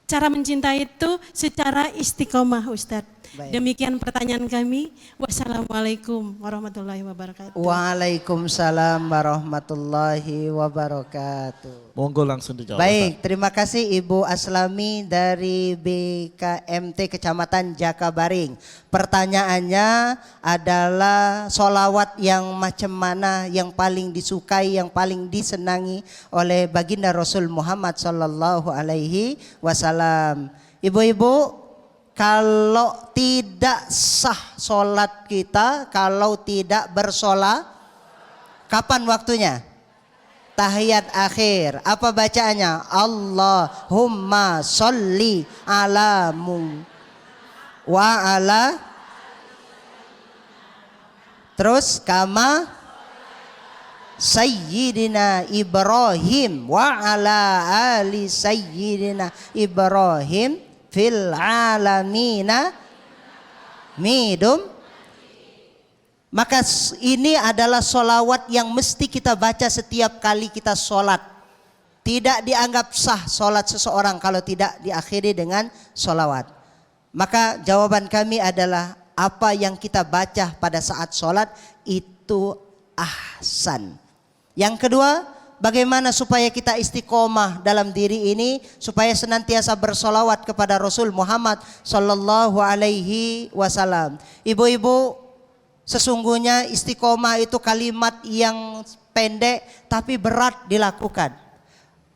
cara mencintai itu secara istiqomah, Ustadz? Baik. Demikian pertanyaan kami. Wassalamualaikum warahmatullahi wabarakatuh. Waalaikumsalam warahmatullahi wabarakatuh. Monggo langsung dijawab. Baik, terima kasih Ibu Aslami dari BKMT Kecamatan Jakabaring. Pertanyaannya adalah sholawat yang macam mana yang paling disukai, yang paling disenangi oleh baginda Rasul Muhammad Sallallahu Alaihi Wasallam. Ibu-ibu, kalau tidak sah sholat kita, kalau tidak bersolat, kapan waktunya? Tahiyat akhir. Apa bacaannya? Allahumma sholli ala wa ala. Terus kama Sayyidina Ibrahim wa ala ali Sayyidina Ibrahim fil alamina midum. Maka ini adalah sholawat yang mesti kita baca setiap kali kita sholat. Tidak dianggap sah sholat seseorang kalau tidak diakhiri dengan sholawat. Maka jawaban kami adalah apa yang kita baca pada saat sholat itu ahsan. Yang kedua, bagaimana supaya kita istiqomah dalam diri ini, supaya senantiasa bersolawat kepada Rasul Muhammad Sallallahu Alaihi Wasallam. Ibu-ibu, sesungguhnya istiqomah itu kalimat yang pendek tapi berat dilakukan.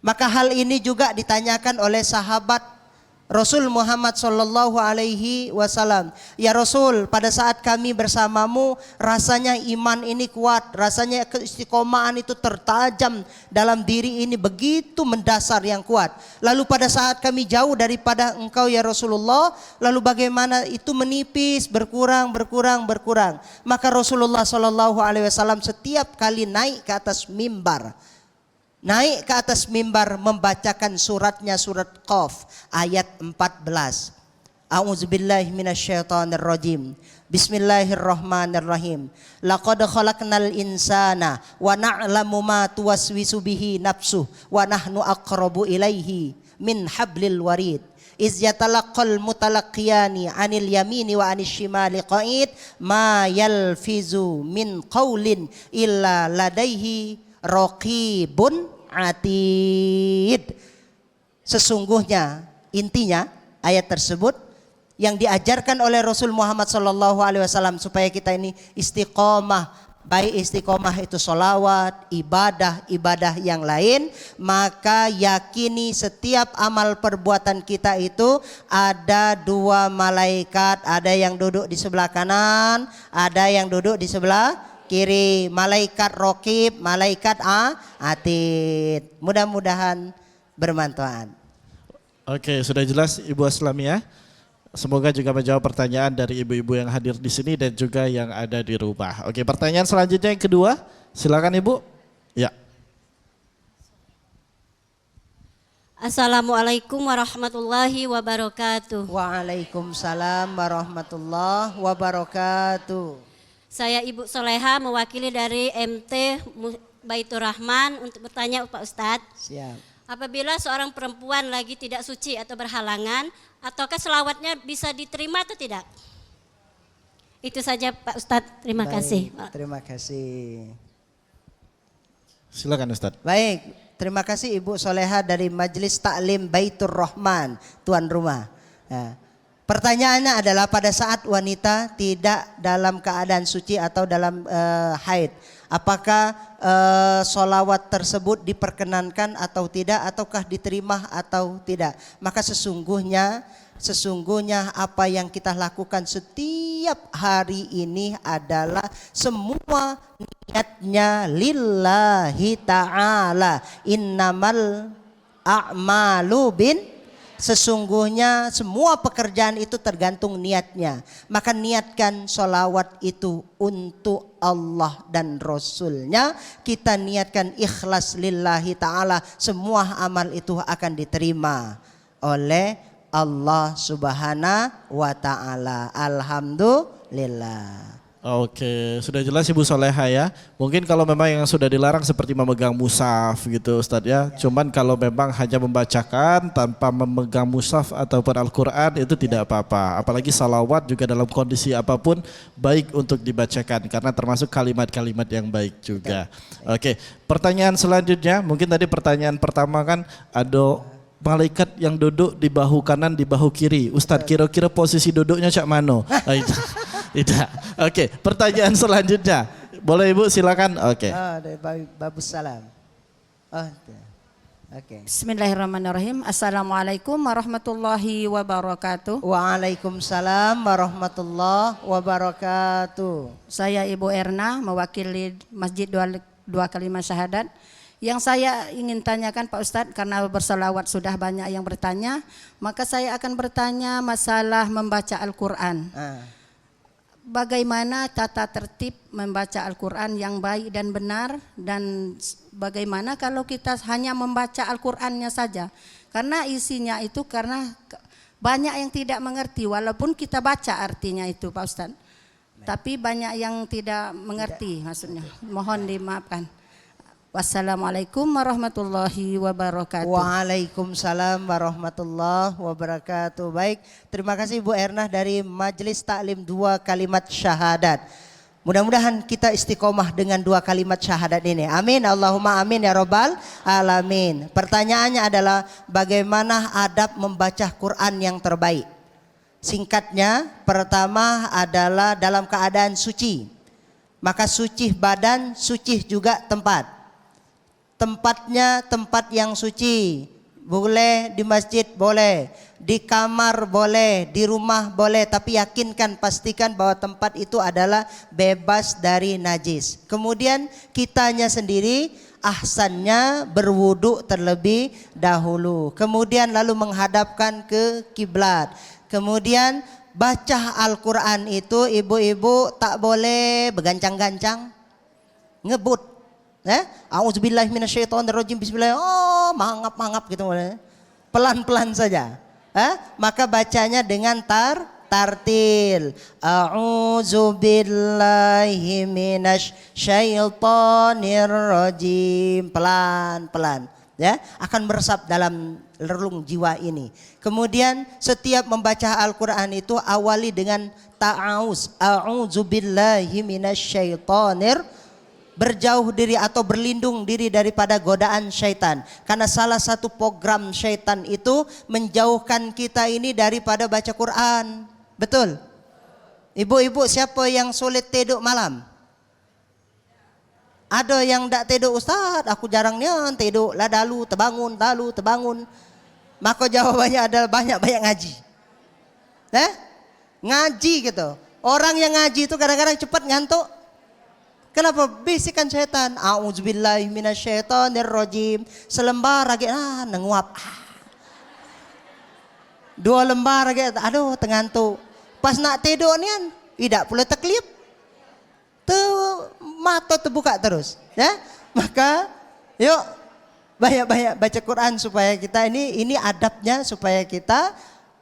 Maka hal ini juga ditanyakan oleh sahabat Rasul Muhammad Sallallahu Alaihi Wasallam. Ya Rasul, pada saat kami bersamamu rasanya iman ini kuat, rasanya keistiqomahan itu tertajam dalam diri ini begitu mendasar yang kuat. Lalu pada saat kami jauh daripada engkau ya Rasulullah, lalu bagaimana itu menipis, berkurang. Maka Rasulullah Sallallahu Alaihi Wasallam setiap kali naik ke atas mimbar, membacakan suratnya, surat Qaf ayat 14. A'udzubillahi minasyaitonirrajim. Bismillahirrahmanirrahim. Laqad khalaqnal insana wa na'lamu ma tuwaswisu bihi nafsuh wa nahnu aqrabu ilaihi min hablil warid. Iz yatalaqqal mutalaqiyani 'anil yamini wa 'anil shimali qa'id ma yalfizu min qaulin illa ladaihi raqibun atid. Sesungguhnya intinya ayat tersebut yang diajarkan oleh Rasul Muhammad Sallallahu Alaihi Wasallam supaya kita ini istiqomah, baik istiqomah itu sholawat, ibadah yang lain, maka yakini setiap amal perbuatan kita itu ada 2 malaikat, ada yang duduk di sebelah kanan, ada yang duduk di sebelah kiri, malaikat raqib, malaikat atid. Mudah-mudahan bermanfaat. Oke, sudah jelas Ibu Aslamia. Semoga juga menjawab pertanyaan dari ibu-ibu yang hadir di sini dan juga yang ada di rumah. Oke, pertanyaan selanjutnya yang kedua, silakan Ibu. Ya. Assalamualaikum warahmatullahi wabarakatuh. Waalaikumsalam warahmatullahi wabarakatuh. Saya Ibu Soleha mewakili dari MT Baitur Rahman untuk bertanya Pak Ustadz. Siap. Apabila seorang perempuan lagi tidak suci atau berhalangan, ataukah selawatnya bisa diterima atau tidak? Itu saja Pak Ustadz, terima kasih. Terima kasih. Silakan Ustadz. Baik, terima kasih Ibu Soleha dari Majelis Taklim Baitur Rahman, tuan rumah. Ya. Pertanyaannya adalah pada saat wanita tidak dalam keadaan suci atau dalam haid, apakah sholawat tersebut diperkenankan atau tidak, ataukah diterima atau tidak? Maka sesungguhnya apa yang kita lakukan setiap hari ini adalah semua niatnya lillahi ta'ala. Innamal a'malu sesungguhnya semua pekerjaan itu tergantung niatnya. Maka niatkan sholawat itu untuk Allah dan Rasulnya. Kita niatkan ikhlas lillahi ta'ala. Semua amal itu akan diterima oleh Allah subhanahu wa ta'ala. Alhamdulillah. Oke, sudah jelas Ibu Soleha ya. Mungkin kalau memang yang sudah dilarang seperti memegang mushaf gitu Ustadz ya. Cuman kalau memang hanya membacakan tanpa memegang mushaf ataupun Al-Quran itu tidak apa-apa. Apalagi salawat juga dalam kondisi apapun baik untuk dibacakan karena termasuk kalimat-kalimat yang baik juga. Oke, pertanyaan selanjutnya mungkin tadi pertanyaan pertama kan ada malaikat yang duduk di bahu kanan di bahu kiri. Ustadz kira-kira posisi duduknya cak mano? Tidak. Oke, pertanyaan selanjutnya. Boleh Ibu silakan. Oke. Dari Babus Salam. Oke. Bismillahirrahmanirrahim. Assalamualaikum warahmatullahi wabarakatuh. Waalaikumsalam warahmatullahi wabarakatuh. Saya Ibu Erna mewakili Masjid dua kalimat syahadat. Yang saya ingin tanyakan Pak Ustadz, karena berselawat sudah banyak yang bertanya, maka saya akan bertanya masalah membaca Al-Quran. Bagaimana tata tertib membaca Al-Quran yang baik dan benar, dan bagaimana kalau kita hanya membaca Al-Qurannya saja, karena isinya itu karena banyak yang tidak mengerti walaupun kita baca artinya itu Pak Ustadz, tapi banyak yang tidak mengerti maksudnya, mohon dimaafkan. Wassalamualaikum warahmatullahi wabarakatuh. Waalaikumsalam warahmatullahi wabarakatuh. Baik, terima kasih Bu Erna dari Majelis Taklim 2 kalimat syahadat. Mudah-mudahan kita istiqomah dengan 2 kalimat syahadat ini. Amin, Allahumma amin ya robbal alamin. Pertanyaannya adalah bagaimana adab membaca Quran yang terbaik? Singkatnya, pertama adalah dalam keadaan suci. Maka suci badan, suci juga tempat. Tempatnya tempat yang suci, boleh di masjid boleh, di kamar boleh, di rumah boleh, tapi yakinkan pastikan bahwa tempat itu adalah bebas dari najis. Kemudian kitanya sendiri ahsannya berwudu terlebih dahulu, kemudian lalu menghadapkan ke kiblat. Kemudian baca Al-Quran itu ibu-ibu tak boleh bergancang-gancang, ngebut. A'udzubillahi minasyaitonirrajim, bismillah. Oh, mangap-mangap gitu. Pelan-pelan saja. Maka bacanya dengan tartil. A'udzubillahi minasyaitonirrajim. Pelan-pelan. Ya, akan meresap dalam relung jiwa ini. Kemudian setiap membaca Al-Quran itu awali dengan ta'awuz. A'udzubillahi minasyaitonirrajim. Berjauh diri atau berlindung diri daripada godaan syaitan. Karena salah satu program syaitan itu menjauhkan kita ini daripada baca Quran. Betul? Ibu-ibu siapa yang sulit tidur malam? Ada yang tak tidur, Ustaz aku jarang nian tidur lah, dalu terbangun. Maka jawabannya adalah banyak-banyak ngaji. Ngaji gitu. Orang yang ngaji itu kadang-kadang cepat ngantuk. Kenapa? Bisikan syaitan. A'udzubillahi minasyaitonirrajim. Selembar lagi nenguap. 2 lembar lagi, aduh tengantuk. Pas nak tidur nian, tidak pula terkelip. Mata terbuka terus. Ya, maka yuk Banyak-banyak baca Quran supaya kita ini adabnya supaya kita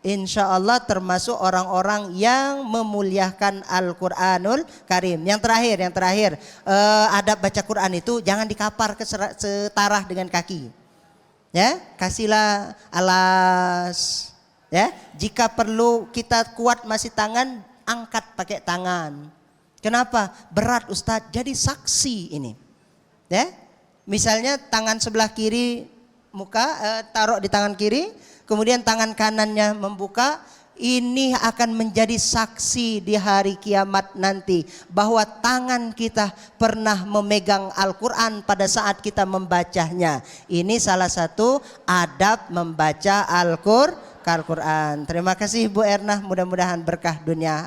insya Allah termasuk orang-orang yang memuliakan Al-Quranul Karim. Yang terakhir, adab baca Quran itu jangan dikapar setarah dengan kaki. Ya, kasihlah alas. Ya, jika perlu kita kuat masih tangan, angkat pakai tangan. Kenapa? Berat Ustadz, jadi saksi ini. Ya, misalnya tangan sebelah kiri taruh di tangan kiri, kemudian tangan kanannya membuka, ini akan menjadi saksi di hari kiamat nanti bahwa tangan kita pernah memegang Al-Quran pada saat kita membacanya. Ini salah satu adab membaca Al-Quran. Terima kasih Bu Erna, mudah-mudahan berkah dunia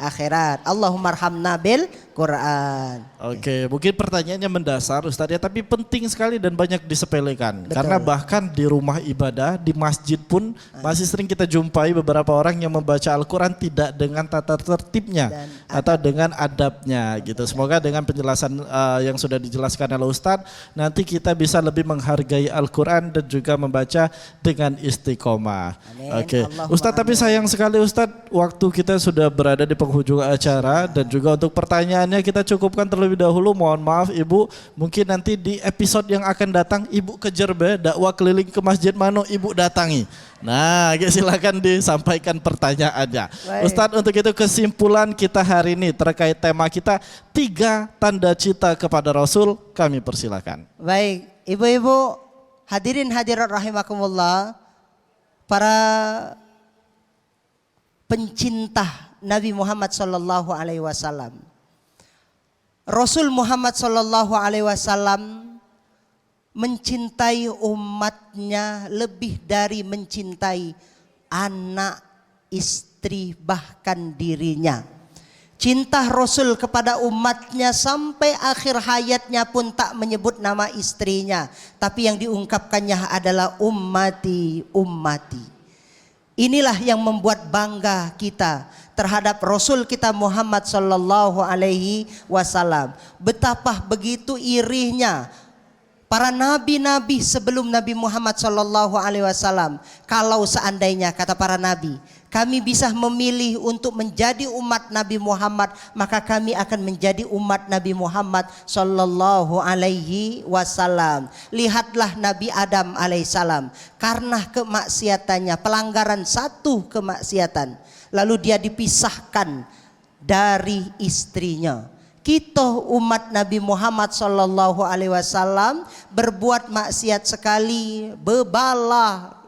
akhirat. Allahumma arhamna bil Quran. Oke, mungkin pertanyaannya mendasar Ustaz ya, tapi penting sekali dan banyak disepelekan. Betul. Karena bahkan di rumah ibadah, di masjid pun masih sering kita jumpai beberapa orang yang membaca Al-Quran tidak dengan tata tertibnya atau dengan adabnya gitu. Semoga dengan penjelasan yang sudah dijelaskan oleh Ustaz, nanti kita bisa lebih menghargai Al-Quran dan juga membaca dengan istiqomah. Oke, Ustaz, tapi sayang sekali Ustaz, waktu kita sudah berada di penghujung acara dan juga untuk pertanyaannya kita cukupkan terlebih dahulu. Mohon maaf Ibu, mungkin nanti di episode yang akan datang Ibu kejar dakwah keliling ke masjid mana Ibu datangi. Nah, silakan disampaikan pertanyaannya. Baik. Ustadz, untuk itu kesimpulan kita hari ini terkait tema kita 3 tanda cinta kepada Rasul, kami persilakan. Baik, ibu-ibu hadirin hadirat rahimakumullah, para pencinta Nabi Muhammad sallallahu alaihi wasallam. Rasul Muhammad sallallahu alaihi wasallam mencintai umatnya lebih dari mencintai anak, istri, bahkan dirinya. Cinta Rasul kepada umatnya sampai akhir hayatnya pun tak menyebut nama istrinya, tapi yang diungkapkannya adalah ummati, ummati. Inilah yang membuat bangga kita terhadap Rasul kita Muhammad sallallahu alaihi wasallam. Betapa begitu irihnya para nabi-nabi sebelum Nabi Muhammad sallallahu alaihi wasallam. Kalau seandainya kata para nabi, kami bisa memilih untuk menjadi umat Nabi Muhammad, maka kami akan menjadi umat Nabi Muhammad sallallahu alaihi wasallam. Lihatlah Nabi Adam alaihissalam, karena kemaksiatannya, pelanggaran satu kemaksiatan, lalu dia dipisahkan dari istrinya. Kita umat Nabi Muhammad sallallahu alaihi wasallam berbuat maksiat sekali, bebalah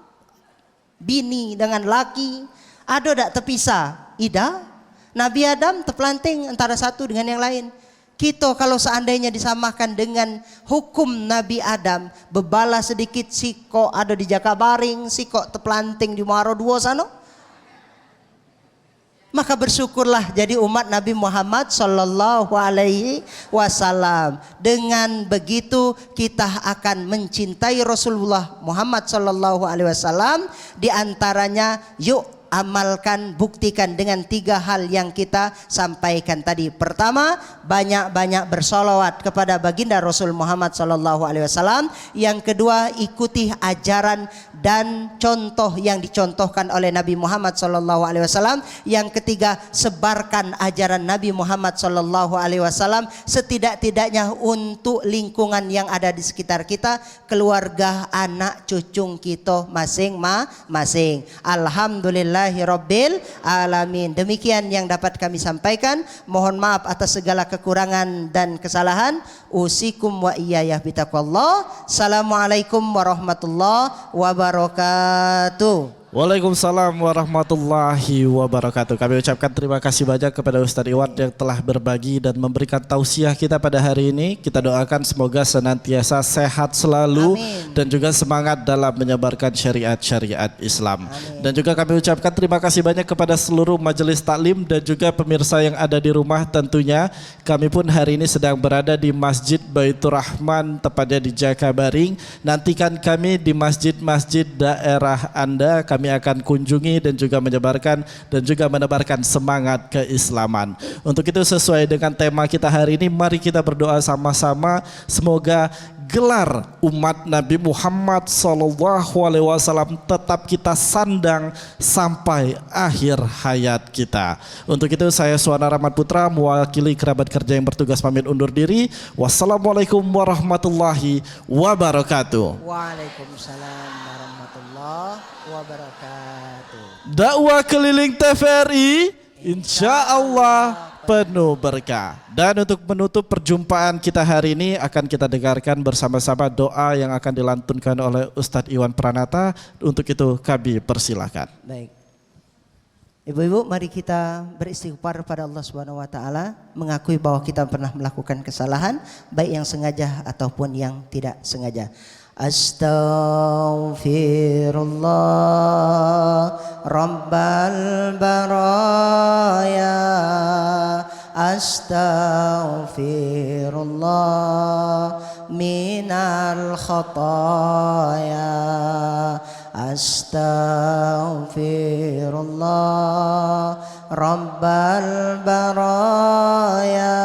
bini dengan laki, ada tak terpisah? Ida, Nabi Adam terpelanting antara satu dengan yang lain. Kita kalau seandainya disamakan dengan hukum Nabi Adam, bebalah sedikit sikok ada di Jakabaring, sikok terpelanting di Muaro dua sana. Maka bersyukurlah jadi umat Nabi Muhammad sallallahu alaihi wasallam. Dengan begitu kita akan mencintai Rasulullah Muhammad sallallahu alaihi wasallam. Di antaranya yuk amalkan, buktikan dengan 3 hal yang kita sampaikan tadi. Pertama, banyak-banyak bersolawat kepada baginda Rasul Muhammad sallallahu alaihi wasallam. Yang kedua, ikuti ajaran dan contoh yang dicontohkan oleh Nabi Muhammad sallallahu alaihi wasallam. Yang ketiga, sebarkan ajaran Nabi Muhammad sallallahu alaihi wasallam setidak-tidaknya untuk lingkungan yang ada di sekitar kita, keluarga, anak, cucu kita masing-masing. Alhamdulillah Rabbil alamin. Demikian yang dapat kami sampaikan. Mohon maaf atas segala kekurangan dan kesalahan. Usikum wa iyayah bitaqwallah. Assalamualaikum warahmatullahi wabarakatuh. Waalaikumsalam warahmatullahi wabarakatuh. Kami ucapkan terima kasih banyak kepada Ustadz Iwan yang telah berbagi dan memberikan tausiah kita pada hari ini. Kita doakan semoga senantiasa sehat selalu. Amin. Dan juga semangat dalam menyebarkan syariat-syariat Islam. Amin. Dan juga kami ucapkan terima kasih banyak kepada seluruh majelis taklim dan juga pemirsa yang ada di rumah tentunya. Kami pun hari ini sedang berada di Masjid Baitur Rahman, tepatnya di Jakabaring. Nantikan kami di masjid-masjid daerah Anda. Kami kami akan kunjungi dan juga menyebarkan dan juga menebarkan semangat keislaman. Untuk itu sesuai dengan tema kita hari ini, mari kita berdoa sama-sama semoga gelar umat Nabi Muhammad SAW tetap kita sandang sampai akhir hayat kita. Untuk itu saya Suwana Rahmat Putra mewakili kerabat kerja yang bertugas pamit undur diri. Wassalamualaikum warahmatullahi wabarakatuh. Waalaikumsalam warahmatullahi wabarakatuh. Dakwah keliling TVRI insya Allah penuh berkah. Dan untuk menutup perjumpaan kita hari ini akan kita dengarkan bersama-sama doa yang akan dilantunkan oleh Ustadz Iwan Pranata. Untuk itu kami persilakan. Baik. Ibu-ibu, mari kita beristighfar pada Allah Subhanahu wa taala, mengakui bahwa kita pernah melakukan kesalahan, baik yang sengaja ataupun yang tidak sengaja. Astaghfirullah Rabbal baraya, astaghfirullah minal khataya, astaghfirullah Rabbal baraya,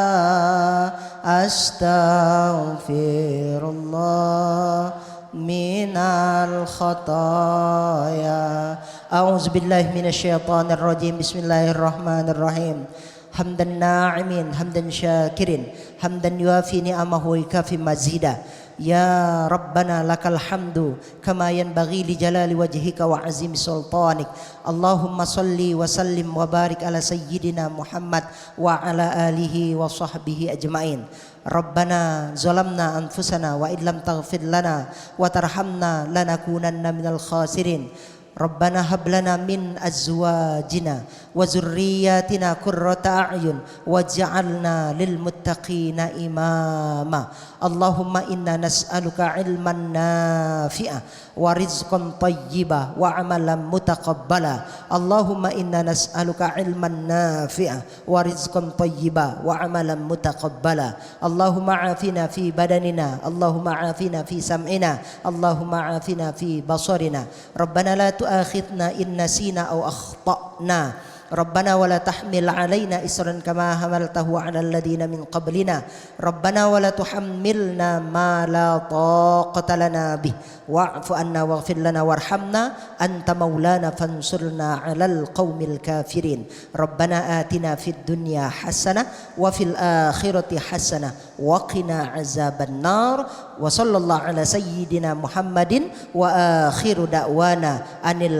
astaghfirullah minal khataya. A'udzu billahi minasyaitonir rajim. Bismillahirrahmanirrahim. Hamdan na'imin, hamdan syakirin, hamdan yuafi ni'amahu wa yukafi mazida. Ya Rabbana lakal hamdu kama yanbaghi li jalali wajhika wa azimi sultanik. Allahumma salli wa sallim wa barik ala sayyidina Muhammad wa ala alihi wa sahbihi ajma'in. Rabbana zalamna anfusana wa illam taghfir lana wa tarhamna lanakunanna minal khasirin. Rabbana hab lana min azwajina wa zurriyyatina qurrata a'yun waj'alna lil muttaqina imama. Allahumma inna nas'aluka ilman nafi'a wa rizqan tayyiba wa amalan mutaqabbala. Allahumma inna nas'aluka ilman nafi'a wa rizqan tayyiba wa amalan mutaqabbala. Allahumma afina fi badanina, Allahumma afina fi sam'ina, Allahumma afina fi basarina. Rabbana la tu'akhidna in nasina aw akhta'na. Rabbana wa la tahmil alaina isran kama hamaltahu ala alladhina min qablina. Rabbana wa la tuhammilna ma la taqata lana bih. Wa'fu anna waghfir lana warhamna anta maulana fansurna 'alal qaumil kafirin. Rabbana atina fid dunya hasanah wa fil akhirati hasanah wa qina azaban nar. Wa sallallahu ala sayyidina Muhammadin wa akhiru da'wana anil